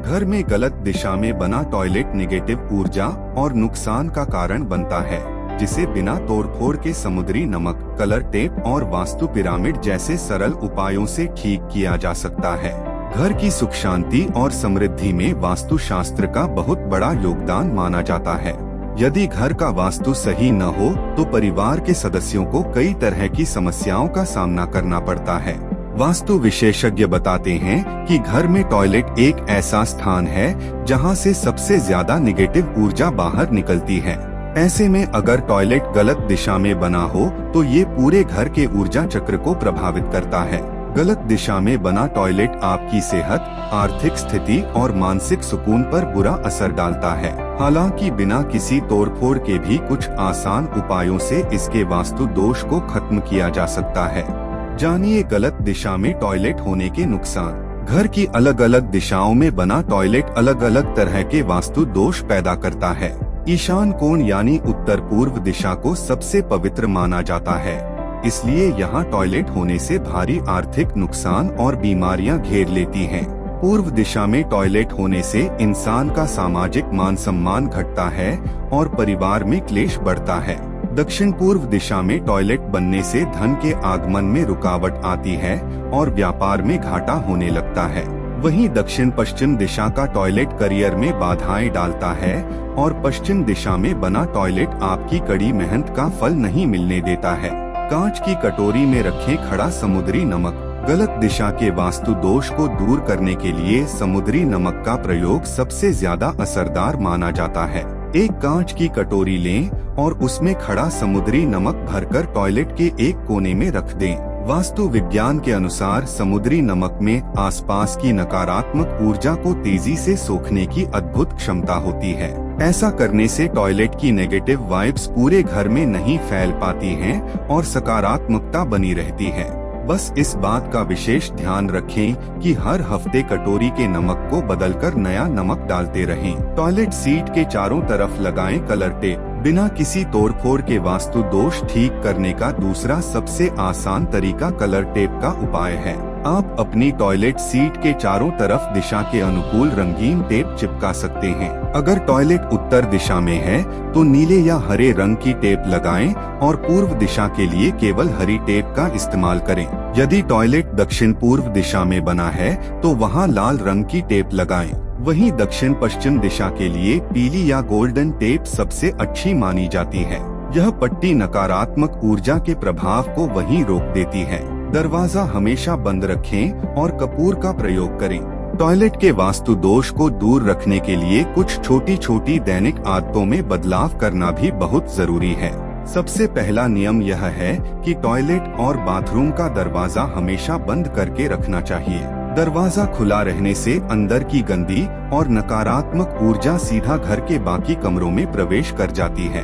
घर में गलत दिशा में बना टॉयलेट नेगेटिव ऊर्जा और नुकसान का कारण बनता है, जिसे बिना तोड़फोड़ के समुद्री नमक, कलर टेप और वास्तु पिरामिड जैसे सरल उपायों से ठीक किया जा सकता है। घर की सुख शांति और समृद्धि में वास्तु शास्त्र का बहुत बड़ा योगदान माना जाता है। यदि घर का वास्तु सही न हो तो परिवार के सदस्यों को कई तरह की समस्याओं का सामना करना पड़ता है। वास्तु विशेषज्ञ बताते हैं कि घर में टॉयलेट एक ऐसा स्थान है जहां से सबसे ज्यादा नेगेटिव ऊर्जा बाहर निकलती है। ऐसे में अगर टॉयलेट गलत दिशा में बना हो तो ये पूरे घर के ऊर्जा चक्र को प्रभावित करता है। गलत दिशा में बना टॉयलेट आपकी सेहत, आर्थिक स्थिति और मानसिक सुकून पर बुरा असर डालता है। हालांकि बिना किसी तोड़फोड़ के भी कुछ आसान उपायों से इसके वास्तु दोष को खत्म किया जा सकता है। जानिए गलत दिशा में टॉयलेट होने के नुकसान। घर की अलग अलग दिशाओं में बना टॉयलेट अलग अलग तरह के वास्तु दोष पैदा करता है। ईशान कोण यानी उत्तर पूर्व दिशा को सबसे पवित्र माना जाता है, इसलिए यहाँ टॉयलेट होने से भारी आर्थिक नुकसान और बीमारियां घेर लेती हैं। पूर्व दिशा में टॉयलेट होने से इंसान का सामाजिक मान सम्मान घटता है और परिवार में क्लेश बढ़ता है। दक्षिण पूर्व दिशा में टॉयलेट बनने से धन के आगमन में रुकावट आती है और व्यापार में घाटा होने लगता है। वहीं दक्षिण पश्चिम दिशा का टॉयलेट करियर में बाधाएं डालता है और पश्चिम दिशा में बना टॉयलेट आपकी कड़ी मेहनत का फल नहीं मिलने देता है। कांच की कटोरी में रखें खड़ा समुद्री नमक। गलत दिशा के वास्तु दोष को दूर करने के लिए समुद्री नमक का प्रयोग सबसे ज्यादा असरदार माना जाता है। एक कांच की कटोरी लें और उसमें खड़ा समुद्री नमक भरकर टॉयलेट के एक कोने में रख दें। वास्तु विज्ञान के अनुसार समुद्री नमक में आसपास की नकारात्मक ऊर्जा को तेजी से सोखने की अद्भुत क्षमता होती है। ऐसा करने से टॉयलेट की नेगेटिव वाइब्स पूरे घर में नहीं फैल पाती हैं और सकारात्मकता बनी रहती है। बस इस बात का विशेष ध्यान रखें कि हर हफ्ते कटोरी के नमक को बदलकर नया नमक डालते रहें। टॉयलेट सीट के चारों तरफ लगाएं कलर टेप। बिना किसी तोड़फोड़ के वास्तु दोष ठीक करने का दूसरा सबसे आसान तरीका कलर टेप का उपाय है। आप अपनी टॉयलेट सीट के चारों तरफ दिशा के अनुकूल रंगीन टेप चिपका सकते हैं। अगर टॉयलेट उत्तर दिशा में है तो नीले या हरे रंग की टेप लगाएं और पूर्व दिशा के लिए केवल हरी टेप का इस्तेमाल करें। यदि टॉयलेट दक्षिण पूर्व दिशा में बना है तो वहां लाल रंग की टेप लगाएं। वहीं दक्षिण पश्चिम दिशा के लिए पीली या गोल्डन टेप सबसे अच्छी मानी जाती है। यह पट्टी नकारात्मक ऊर्जा के प्रभाव को वहीं रोक देती है। दरवाजा हमेशा बंद रखें और कपूर का प्रयोग करें। टॉयलेट के वास्तु दोष को दूर रखने के लिए कुछ छोटी छोटी दैनिक आदतों में बदलाव करना भी बहुत जरूरी है। सबसे पहला नियम यह है कि टॉयलेट और बाथरूम का दरवाजा हमेशा बंद करके रखना चाहिए। दरवाजा खुला रहने से अंदर की गंदी और नकारात्मक ऊर्जा सीधा घर के बाकी कमरों में प्रवेश कर जाती है।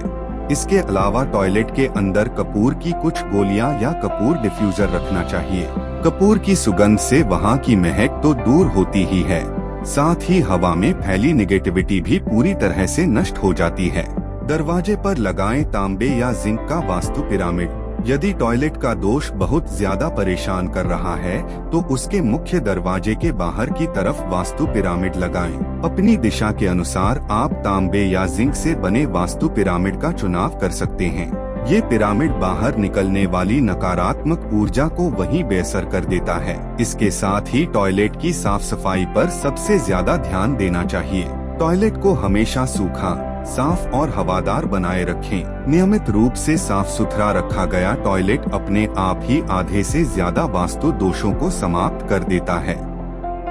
इसके अलावा टॉयलेट के अंदर कपूर की कुछ गोलियां या कपूर डिफ्यूजर रखना चाहिए। कपूर की सुगंध से वहां की महक तो दूर होती ही है, साथ ही हवा में फैली नेगेटिविटी भी पूरी तरह से नष्ट हो जाती है। दरवाजे पर लगाएं तांबे या जिंक का वास्तु पिरामिड। यदि टॉयलेट का दोष बहुत ज्यादा परेशान कर रहा है तो उसके मुख्य दरवाजे के बाहर की तरफ वास्तु पिरामिड लगाएं। अपनी दिशा के अनुसार आप तांबे या जिंक से बने वास्तु पिरामिड का चुनाव कर सकते हैं। ये पिरामिड बाहर निकलने वाली नकारात्मक ऊर्जा को वहीं बेअसर कर देता है। इसके साथ ही टॉयलेट की साफ सफाई पर सबसे ज्यादा ध्यान देना चाहिए। टॉयलेट को हमेशा सूखा, साफ और हवादार बनाए रखें। नियमित रूप से साफ सुथरा रखा गया टॉयलेट अपने आप ही आधे से ज्यादा वास्तु दोषों को समाप्त कर देता है।